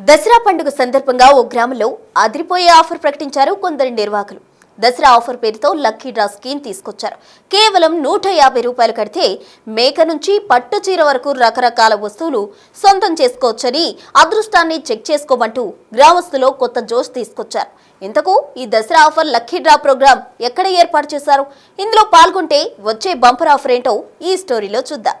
దసరా పండుగ సందర్భంగా ఓ గ్రామంలో అదిరిపోయే ఆఫర్ ప్రకటించారు కొందరు నిర్వాహకులు. దసరా ఆఫర్ పేరుతో లక్కీ డ్రా స్కీమ్ తీసుకొచ్చారు. కేవలం 150 రూపాయలు కడితే మేక నుంచి పట్టు చీర వరకు రకరకాల వస్తువులు సొంతం చేసుకోవచ్చని, అదృష్టాన్ని చెక్ చేసుకోమంటూ గ్రామస్తులో కొత్త జోష్ తీసుకొచ్చారు. ఇంతకు ఈ Dasara offer lucky draw programme ఎక్కడ ఏర్పాటు చేశారు? ఇందులో పాల్గొంటే వచ్చే బంపర్ ఆఫర్ ఏంటో ఈ స్టోరీలో చూద్దాం.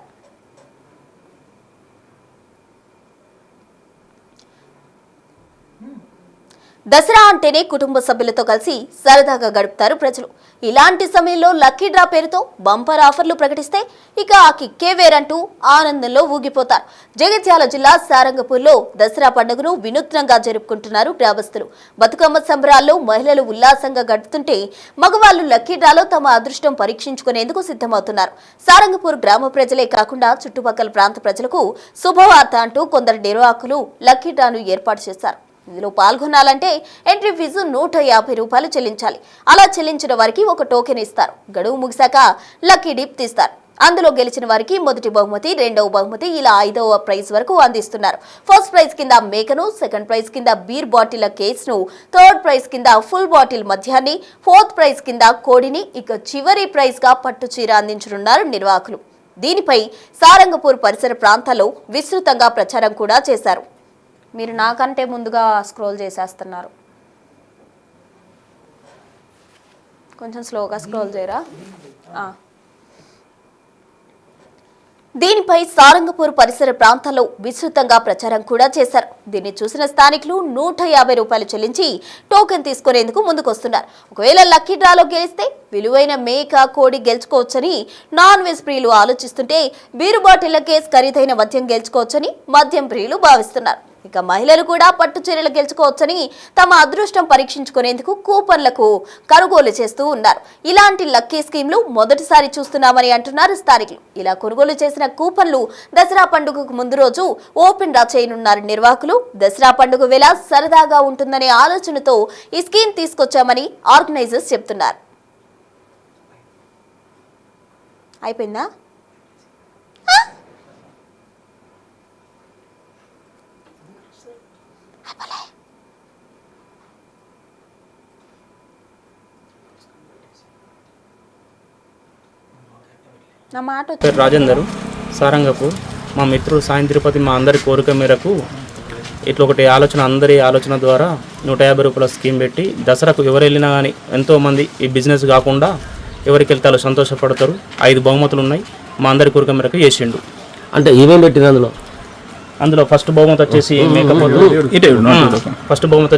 దసరా అంటేనే కుటుంబ సభ్యులతో కలిసి సరదాగా గడుపుతారు ప్రజలు. ఇలాంటి సమయంలో లక్కీ డ్రా పేరుతో బంపర్ ఆఫర్లు ప్రకటిస్తే ఇక ఆ కిక్కే వేరంటూ ఆనందంలో ఊగిపోతారు. జగిత్యాల జిల్లా సారంగపూర్లో దసరా పండుగను వినూత్నంగా జరుపుకుంటున్నారు గ్రామస్తులు. బతుకమ్మ సంబరాల్లో మహిళలు ఉల్లాసంగా గడుపుతుంటే మగవాళ్లు లక్కీ డ్రాలో తమ అదృష్టం పరీక్షించుకునేందుకు సిద్ధమవుతున్నారు. సారంగపూర్ గ్రామ ప్రజలే కాకుండా చుట్టుపక్కల ప్రాంత ప్రజలకు శుభవార్త అంటూ కొందరు నిర్వాహకులు లక్కీ డ్రాను ఏర్పాటు చేశారు. ఇందులో పాల్గొనాలంటే ఎంట్రీ ఫీజు 150 రూపాయలు చెల్లించాలి. అలా చెల్లించిన వారికి ఒక టోకెన్ ఇస్తారు. గడువు ముగిశాక లక్కీ డిప్ తీస్తారు. అందులో గెలిచిన వారికి మొదటి బహుమతి, రెండవ బహుమతి, ఇలా 5వ ప్రైజ్ వరకు అందిస్తున్నారు. ఫస్ట్ ప్రైజ్ కింద మేకను, సెకండ్ ప్రైజ్ కింద బీర్ బాటిల్ కేసును, థర్డ్ ప్రైజ్ కింద ఫుల్ బాటిల్ మద్యాన్ని, ఫోర్త్ ప్రైజ్ కింద కోడిని, ఇక చివరి ప్రైజ్ గా పట్టు చీర అందించనున్నారు నిర్వాహకులు. దీనిపై సారంగపూర్ పరిసర ప్రాంతాల్లో విస్తృతంగా ప్రచారం కూడా చేశారు. మీరు నాకంటే ముందుగా స్క్రోల్ చేసేస్తున్నారు, కొంచెం స్లోగా స్క్రోల్ చేయరా. దీనిపై సారంగపూర్ పరిసర ప్రాంతాల్లో విస్తృతంగా ప్రచారం కూడా చేశారు. దీన్ని చూసిన స్థానికులు 150 రూపాయలు చెల్లించి టోకెన్ తీసుకునేందుకు ముందుకొస్తున్నారు. ఒకవేళ లక్కీ డ్రాలో గెలిస్తే విలువైన మేక, కోడి గెలుచుకోవచ్చని నాన్ వెజ్ ప్రియులు ఆలోచిస్తుంటే, బీరు బాటిళ్ల కేసు ఖరీదైన మద్యం గెలుచుకోవచ్చని మద్యం ప్రియులు భావిస్తున్నారు. ఇక మహిళలు కూడా పట్టు చీరలు గెలుచుకోవచ్చని తమ అదృష్టం పరీక్షించుకునేందుకు కూపన్లకు కొనుగోలు చేస్తూ ఉన్నారు. ఇలాంటి లక్కీ స్కీమ్లు మొదటిసారి చూస్తున్నామని అంటున్నారు స్థానికులు. ఇలా కొనుగోలు చేసిన కూపన్లు దసరా పండుగకు ముందు రోజు ఓపెన్ డ్రా చేయనున్నారు నిర్వాహకులు. దసరా పండుగ వేళ సరదాగా ఉంటుందనే ఆలోచనతో ఈ స్కీమ్ తీసుకొచ్చామని ఆర్గనైజర్స్ చెప్తున్నారు. అయిపోయిందా? నా మాట రాజేందర్, సారంగపూర్. మా మిత్రుడు సాయం తిరుపతి మా అందరి కోరిక మేరకు ఇట్లా ఒకటి అందరి ఆలోచన ద్వారా 150 రూపాయల స్కీమ్ పెట్టి దసరాకు ఎవరు వెళ్ళినా కానీ ఎంతోమంది ఈ బిజినెస్ కాకుండా ఎవరికి వెళ్తే వాళ్ళు సంతోషపడతారు. 5 బహుమతులు ఉన్నాయి. మా అందరి కోరిక మేరకు చేసిండు. అంటే ఏమేమి పెట్టింది అందులో ఫస్ట్ బహుమతి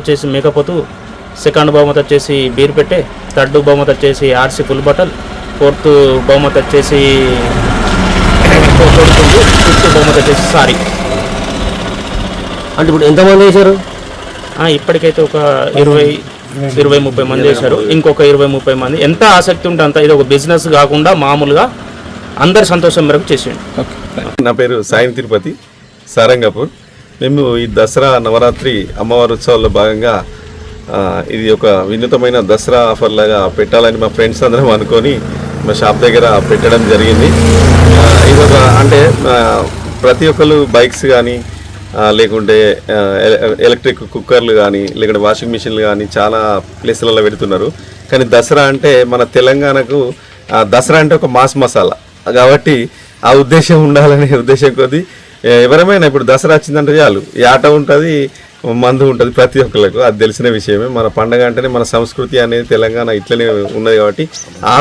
వచ్చేసి మేకపోతు, సెకండ్ బహుమతి వచ్చేసి బీర్ పెట్టే, థర్డ్ బహుమతి వచ్చేసి ఆర్సీ ఫుల్ బాటల్, ఫోర్త్ బహుమతి వచ్చేసి ఫిఫ్త్ బహుమతి వచ్చేసి సారీ. అంటే ఇప్పుడు ఎంతమంది వేశారు? ఇప్పటికైతే ఒక 20-30 మంది వేశారు. ఇంకొక 20-30 మంది. ఎంత ఆసక్తి ఉంటే అంత. ఇది ఒక బిజినెస్ కాకుండా మామూలుగా అందరి సంతోషం మేరకు చేసేయండి. నా పేరు సాయం తిరుపతి, సారంగపూర్. మేము ఈ దసరా నవరాత్రి అమ్మవారి ఉత్సవాల్లో భాగంగా ఇది ఒక వినూతమైన దసరా ఆఫర్ లాగా పెట్టాలని మా ఫ్రెండ్స్ అందరం అనుకొని మా షాప్ దగ్గర పెట్టడం జరిగింది. ఇది ఒక అంటే ప్రతి ఒక్కరు బైక్స్ కానీ, లేకుంటే ఎలక్ట్రిక్ కుక్కర్లు కానీ, లేకుంటే వాషింగ్ మిషన్లు కానీ చాలా ప్లేసులలో పెడుతున్నారు. కానీ దసరా అంటే మన తెలంగాణకు దసరా అంటే ఒక మాస్ మసాలా కాబట్టి ఆ ఉద్దేశం ఉండాలనే ఉద్దేశం కొద్దీ ఎవరమైనా ఇప్పుడు దసరా వచ్చిందంటే చాలు ఈ ఆట ఉంటుంది, మందు ఉంటుంది ప్రతి ఒక్కరికి. అది తెలిసిన విషయమే. మన పండగ అంటేనే మన సంస్కృతి అనేది తెలంగాణ ఇట్లనే ఉన్నది కాబట్టి ఆ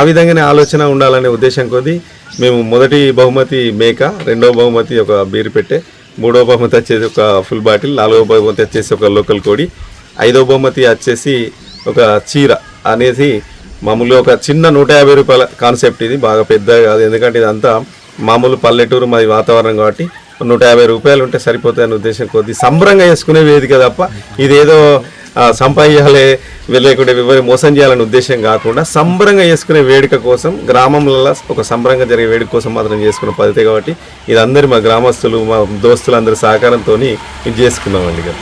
విధంగానే ఆలోచన ఉండాలనే ఉద్దేశం కొద్దీ మేము మొదటి బహుమతి మేక, రెండవ బహుమతి ఒక బీరు పెట్టే, మూడవ బహుమతి వచ్చేసి ఒక ఫుల్ బాటిల్, నాలుగవ బహుమతి వచ్చేసి ఒక లోకల్ కోడి, 5వ బహుమతి వచ్చేసి ఒక చీర అనేది మామూలుగా ఒక చిన్న 150 రూపాయల కాన్సెప్ట్. ఇది బాగా పెద్దగా కాదు, ఎందుకంటే ఇదంతా మామూలు పల్లెటూరు మాది వాతావరణం కాబట్టి 150 రూపాయలు ఉంటే సరిపోతాయనే ఉద్దేశం కొద్ది సంబరంగా చేసుకునే వేదిక తప్ప ఇదేదో సంపాదించాలి లేకుంటే ఎవరి మోసం చేయాలనే ఉద్దేశం కాకుండా సంబరంగా చేసుకునే వేడుక కోసం, గ్రామంలో ఒక సంబరంగా జరిగే వేడుక కోసం మాత్రం చేసుకున్న పద్ధతి కాబట్టి ఇది అందరి మా గ్రామస్తులు, మా దోస్తులు అందరి సహకారంతో ఇది చేసుకున్నామండి.